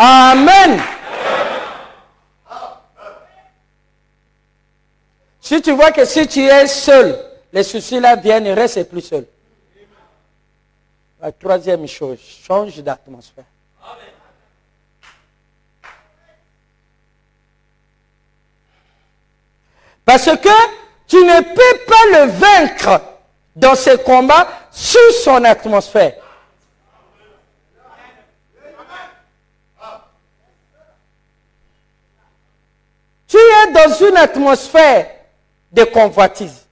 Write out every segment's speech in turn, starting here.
Amen. Si tu vois que si tu es seul, les soucis là viennent et reste plus seul. La troisième chose, change d'atmosphère. Parce que tu ne peux pas le vaincre dans ce combat sous son atmosphère. Tu es dans une atmosphère de convoitise.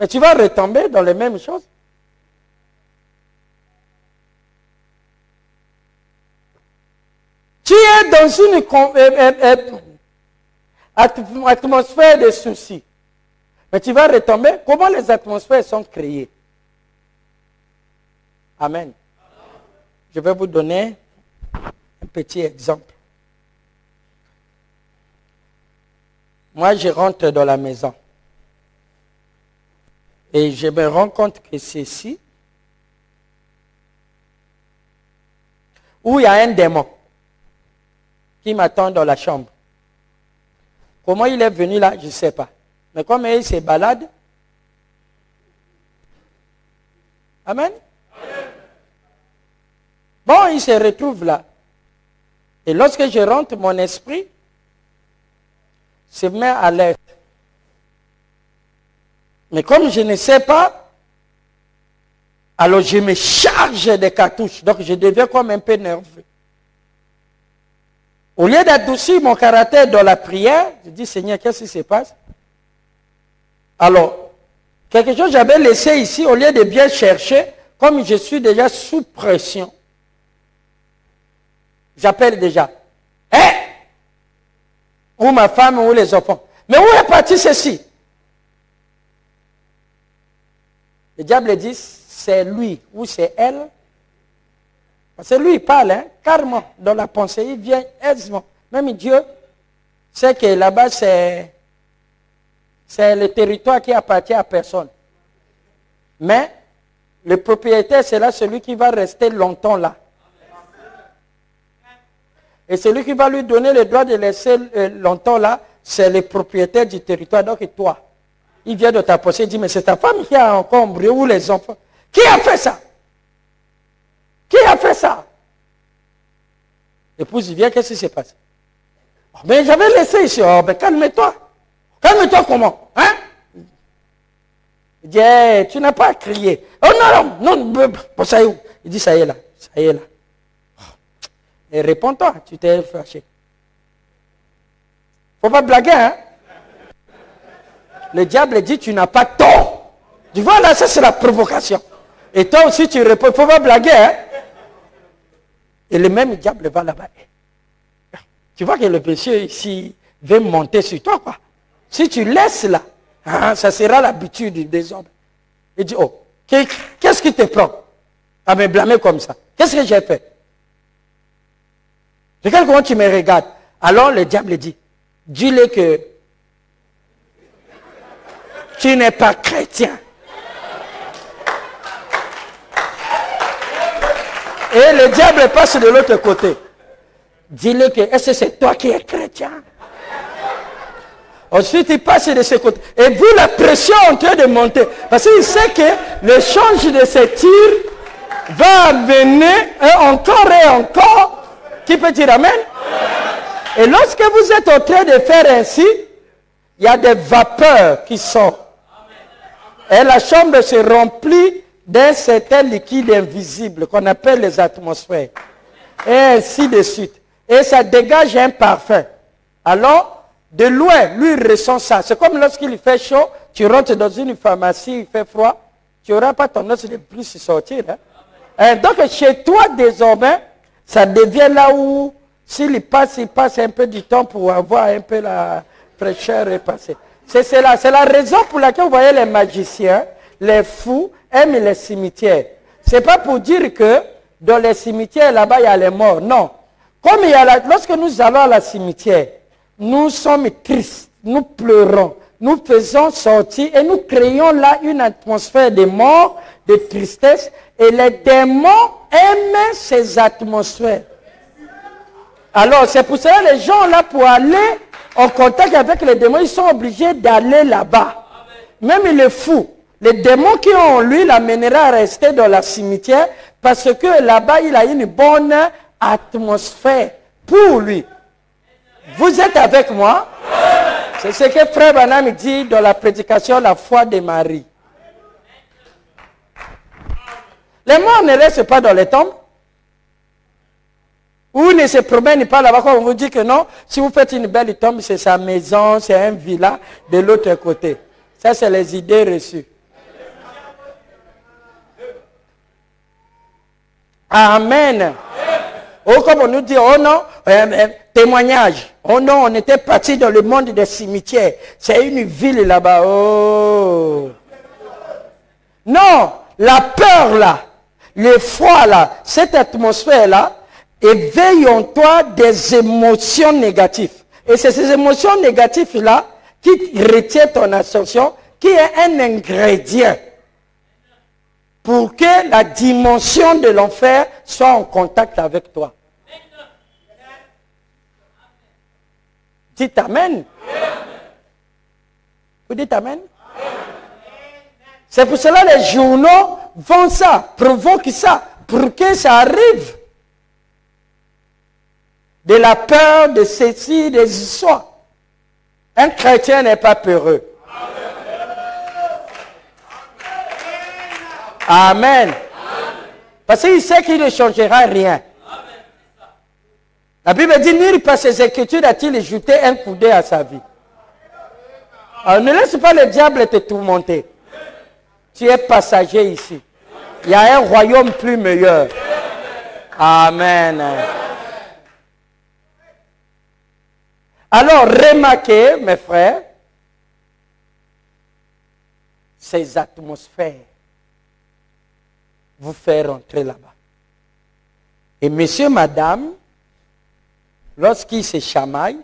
Mais tu vas retomber dans les mêmes choses. Tu es dans une atmosphère de soucis. Mais tu vas retomber. Comment les atmosphères sont créées? Amen. Je vais vous donner un petit exemple. Moi, je rentre dans la maison. Et je me rends compte que c'est ici où il y a un démon qui m'attend dans la chambre. Comment il est venu là, je ne sais pas. Mais comme il se balade. Amen. Bon, il se retrouve là. Et lorsque je rentre, mon esprit se met à l'aise. Mais comme je ne sais pas, alors je me charge des cartouches. Donc je deviens comme un peu nerveux. Au lieu d'adoucir mon caractère dans la prière, je dis, Seigneur, qu'est-ce qui se passe? Alors, quelque chose que j'avais laissé ici, au lieu de bien chercher, comme je suis déjà sous pression, j'appelle déjà. Hé! Ou ma femme ou les enfants. Mais où est parti ceci? Le diable dit, c'est lui ou c'est elle. Parce que lui, il parle, hein, carrément, dans la pensée, il vient aisément. Même Dieu sait que là-bas, c'est le territoire qui appartient à personne. Mais le propriétaire, c'est là celui qui va rester longtemps là. Et celui qui va lui donner le droit de laisser longtemps là, c'est le propriétaire du territoire. Donc toi, il vient de ta pensée, il dit, mais c'est ta femme qui a encombré ou les enfants. Qui a fait ça? Qui a fait ça? L'épouse vient, qu'est-ce qui se passe? Oh, mais j'avais laissé ici. Oh, mais calme-toi. Calme-toi comment? Hein? Il dit, hey, tu n'as pas à crier. Oh non, non, bon, ça y est. Il dit, ça y est là, ça y est là. Et réponds-toi, tu t'es fâché. Faut pas blaguer, hein? Le diable dit, tu n'as pas tort. Tu vois là, ça c'est la provocation. Et toi aussi tu réponds, faut pas blaguer, hein? Et le même diable va là-bas. Tu vois que le péché ici veut monter sur toi, quoi. Si tu laisses là, hein, ça sera l'habitude des hommes. Il dit, oh, qu'est-ce qui te prend à me blâmer comme ça? Qu'est-ce que j'ai fait? Regarde comment tu me regardes. Alors le diable dit, dis-le que tu n'es pas chrétien. Et le diable passe de l'autre côté. Dis-le que, est-ce que c'est toi qui es chrétien? Ensuite, il passe de ce côté. Et vu la pression en train de monter, parce qu'il sait que le change de ce tir va amener encore et encore. Qui peut dire amen? Et lorsque vous êtes en train de faire ainsi, il y a des vapeurs qui sortent. Et la chambre se remplit d'un certain liquide invisible qu'on appelle les atmosphères. Et ainsi de suite. Et ça dégage un parfum. Alors, de loin, lui, il ressent ça. C'est comme lorsqu'il fait chaud, tu rentres dans une pharmacie, il fait froid, tu n'auras pas tendance de plus sortir. Hein? Donc, chez toi, désormais, ça devient là où, s'il passe, il passe un peu du temps pour avoir un peu la fraîcheur et passer. C'est la raison pour laquelle vous voyez les magiciens, les fous, aiment les cimetières. Ce n'est pas pour dire que dans les cimetières, là-bas, il y a les morts. Non. Comme il y a lorsque nous allons à la cimetière, nous sommes tristes, nous pleurons, nous faisons sortir et nous créons là une atmosphère de mort, de tristesse. Et les démons aiment ces atmosphères. Alors, c'est pour cela que les gens là, pour aller en contact avec les démons, ils sont obligés d'aller là-bas. Même il est fou. Les démons qui ont en lui l'amènera à rester dans la cimetière parce que là-bas, il a une bonne atmosphère pour lui. Vous êtes avec moi? C'est ce que Frère Branham dit dans la prédication La foi de Marie. Les morts ne restent pas dans les tombes. Ou ne se promènent pas là-bas quand on vous dit que non, si vous faites une belle tombe, c'est sa maison, c'est un villa de l'autre côté. Ça, c'est les idées reçues. Amen. Oh, comme on nous dit, oh non, témoignage. Oh non, on était parti dans le monde des cimetières. C'est une ville là-bas. Oh. Non, la peur là, le froid là, cette atmosphère là, éveille en toi des émotions négatives. Et c'est ces émotions négatives là qui retiennent ton attention, qui est un ingrédient pour que la dimension de l'enfer soit en contact avec toi. Dites Amen. Vous dites Amen? C'est pour cela que les journaux font ça, provoquent ça, pour que ça arrive. De la peur, de ceci, des histoires. Un chrétien n'est pas peureux. Amen. Parce qu'il sait qu'il ne changera rien. La Bible dit, nul par ses écritures a-t-il jeté un coup d'œil à sa vie. Alors ne laisse pas le diable te tourmenter. Tu es passager ici. Il y a un royaume plus meilleur. Amen. Alors remarquez, mes frères, ces atmosphères vous faire rentrer là-bas. Et monsieur, madame, lorsqu'ils se chamaillent,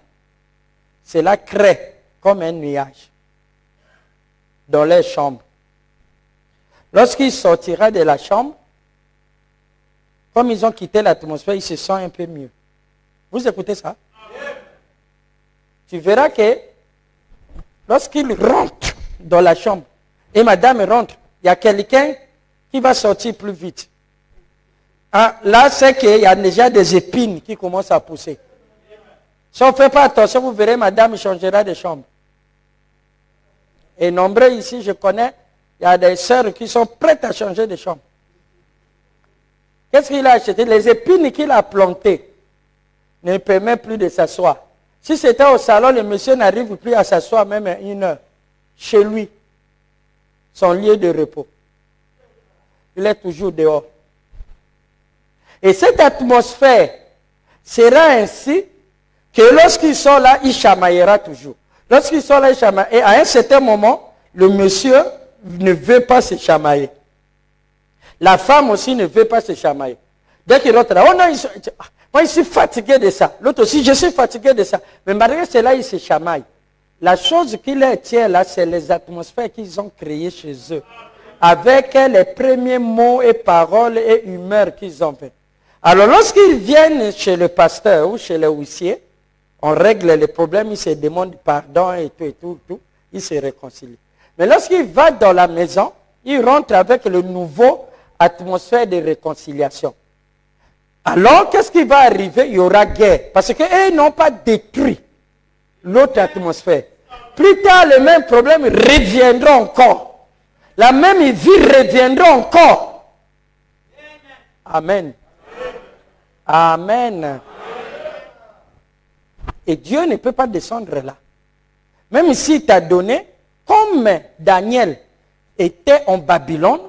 cela crée comme un nuage dans leur chambre. Lorsqu'il sortira de la chambre, comme ils ont quitté l'atmosphère, ils se sentent un peu mieux. Vous écoutez ça? Tu verras que lorsqu'il rentre dans la chambre, et madame rentre, il y a quelqu'un qui va sortir plus vite. Ah, là, c'est qu'il y a déjà des épines qui commencent à pousser. Si on ne fait pas attention, vous verrez, madame changera de chambre. Et nombreux ici, je connais, il y a des sœurs qui sont prêtes à changer de chambre. Qu'est-ce qu'il a acheté? Les épines qu'il a plantées ne permettent plus de s'asseoir. Si c'était au salon, le monsieur n'arrive plus à s'asseoir même une heure. Chez lui, son lieu de repos. Il est toujours dehors. Et cette atmosphère sera ainsi que lorsqu'il sort là, il chamaillera toujours. Lorsqu'il sort là, il chamaille. Et à un certain moment, le monsieur ne veut pas se chamailler. La femme aussi ne veut pas se chamailler. Dès qu'il rentre là, oh non, moi je suis fatigué de ça. L'autre aussi, je suis fatigué de ça. Mais malgré cela, il se chamaille. La chose qui les tient là, c'est les atmosphères qu'ils ont créées chez eux. Avec les premiers mots et paroles et humeurs qu'ils ont fait. Alors lorsqu'ils viennent chez le pasteur ou chez le huissier, on règle les problèmes, ils se demandent pardon et tout, ils se réconcilient. Mais lorsqu'il va dans la maison, il rentre avec le nouveau atmosphère de réconciliation. Alors, qu'est-ce qui va arriver? Il y aura guerre. Parce qu'ils n'ont pas détruit l'autre atmosphère. Plus tard, le même problème reviendra encore. La même vie reviendra encore. Amen. Amen. Et Dieu ne peut pas descendre là. Même s'il t'a donné, comme Daniel était en Babylone,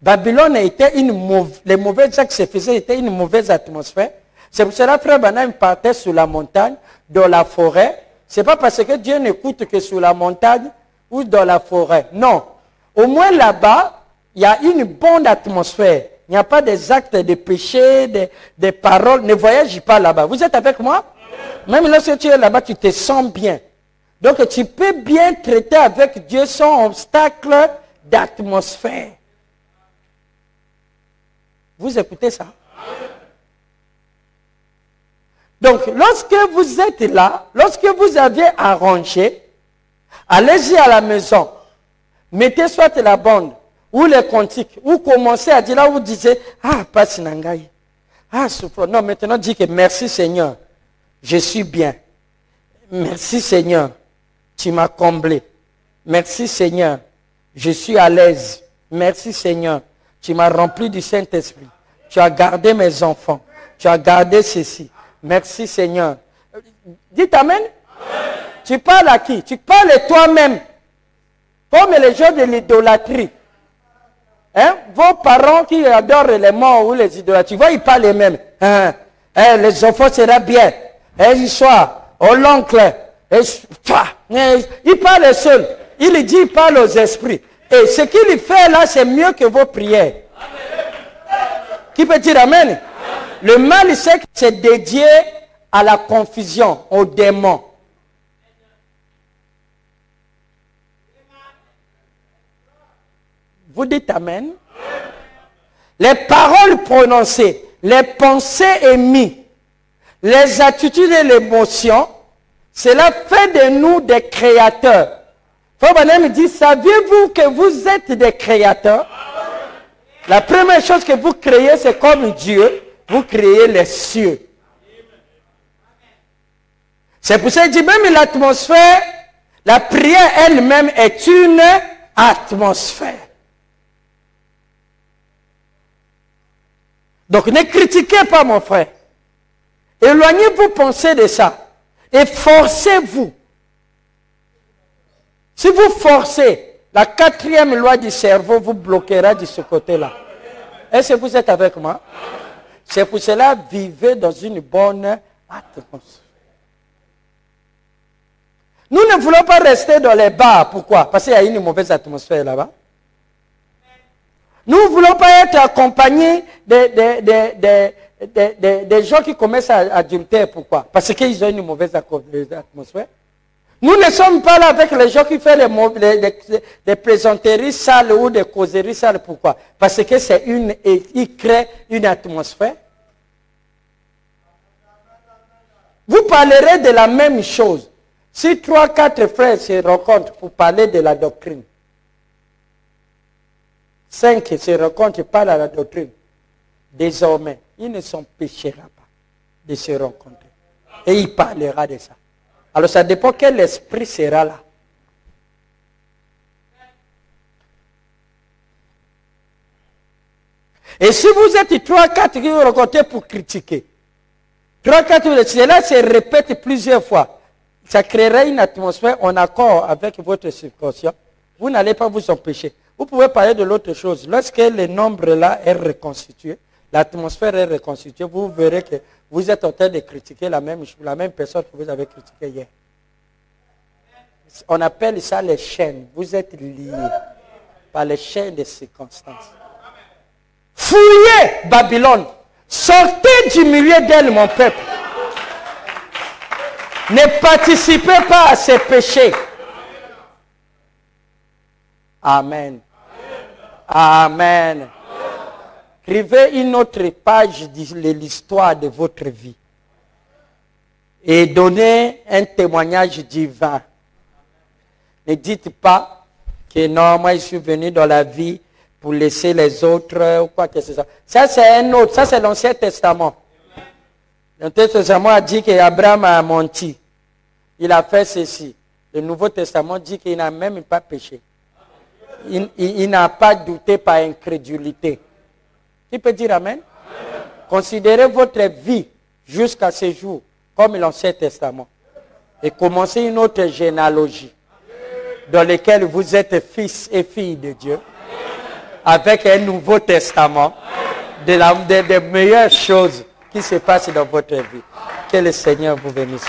Babylone était les mauvais actes se faisaient, était une mauvaise atmosphère. C'est pour cela que Frère Branham partait sur la montagne, dans la forêt. Ce n'est pas parce que Dieu n'écoute que sur la montagne ou dans la forêt. Non. Au moins là-bas, il y a une bonne atmosphère. Il n'y a pas des actes de péché, des paroles. Ne voyage pas là-bas. Vous êtes avec moi? Même lorsque tu es là-bas, tu te sens bien. Donc tu peux bien traiter avec Dieu sans obstacle d'atmosphère. Vous écoutez ça? Donc, lorsque vous êtes là, lorsque vous avez arrangé, allez-y à la maison. Mettez soit la bande, ou les cantiques, ou commencez à dire là, vous disiez, ah, pas Sinangaï. Ah, souffre. Non, maintenant, dis que merci Seigneur, je suis bien. Merci Seigneur, tu m'as comblé. Merci Seigneur, je suis à l'aise. Merci Seigneur, tu m'as rempli du Saint-Esprit. Tu as gardé mes enfants. Tu as gardé ceci. Merci Seigneur. Dites Amen. Amen. Tu parles à qui? Tu parles toi-même. Comme les gens de l'idolâtrie. Hein? Vos parents qui adorent les morts ou les idolâtries, tu vois, ils parlent eux-mêmes. Hein? Hein? Les enfants seront bien. Hein? Ils soient au l'oncle. Il parle seul. Il dit, il parle aux esprits. Et ce qu'il fait là, c'est mieux que vos prières. Qui peut dire Amen? Amen. Le mal, c'est dédié à la confusion, aux démons. Vous dites Amen? Les paroles prononcées, les pensées émises, les attitudes et l'émotion, cela fait de nous des créateurs. Faubanem dit, saviez-vous que vous êtes des créateurs? La première chose que vous créez, c'est comme Dieu, vous créez les cieux. C'est pour ça qu'il dit, même l'atmosphère, la prière elle-même est une atmosphère. Donc ne critiquez pas mon frère. Éloignez vos pensées de ça. Et forcez-vous. Si vous forcez, la 4e loi du cerveau vous bloquera de ce côté-là. Est-ce que vous êtes avec moi? C'est pour cela, vivez dans une bonne atmosphère. Nous ne voulons pas rester dans les bars. Pourquoi? Parce qu'il y a une mauvaise atmosphère là-bas. Nous ne voulons pas être accompagnés des gens qui commencent à adultère. Pourquoi? Parce qu'ils ont une mauvaise atmosphère. Nous ne sommes pas là avec les gens qui font des plaisanteries sales ou des causeries sales. Pourquoi? Parce que ils créent une atmosphère. Vous parlerez de la même chose. Si 3-4 frères se rencontrent pour parler de la doctrine, 5 se rencontrent et parlent à la doctrine, désormais, ils ne s'empêchera pas de se rencontrer. Et il parlera de ça. Alors ça dépend quel esprit sera là. Et si vous êtes 3-4 qui vous rencontrez pour critiquer, 3-4, cela se répète plusieurs fois. Ça créera une atmosphère en accord avec votre subconscient. Vous n'allez pas vous empêcher. Vous pouvez parler de l'autre chose. Lorsque le nombre là est reconstitué, l'atmosphère est reconstituée, vous verrez que vous êtes en train de critiquer la même personne que vous avez critiquée hier. On appelle ça les chaînes. Vous êtes liés par les chaînes des circonstances. Fouillez Babylone. Sortez du milieu d'elle, mon peuple. Ne participez pas à ces péchés. Amen. Amen. Écrivez une autre page de l'histoire de votre vie. Et donnez un témoignage divin. Ne dites pas que non, moi je suis venu dans la vie pour laisser les autres ou quoi que ce soit. Ça c'est un autre, ça c'est l'Ancien Testament. L'Ancien Testament a dit qu'Abraham a menti. Il a fait ceci. Le Nouveau Testament dit qu'il n'a même pas péché. Il n'a pas douté par incrédulité. Qui peut dire Amen? Amen. Considérez votre vie jusqu'à ce jour comme l'Ancien Testament. Et commencez une autre généalogie dans laquelle vous êtes fils et filles de Dieu. Avec un Nouveau Testament des meilleures choses qui se passent dans votre vie. Que le Seigneur vous bénisse.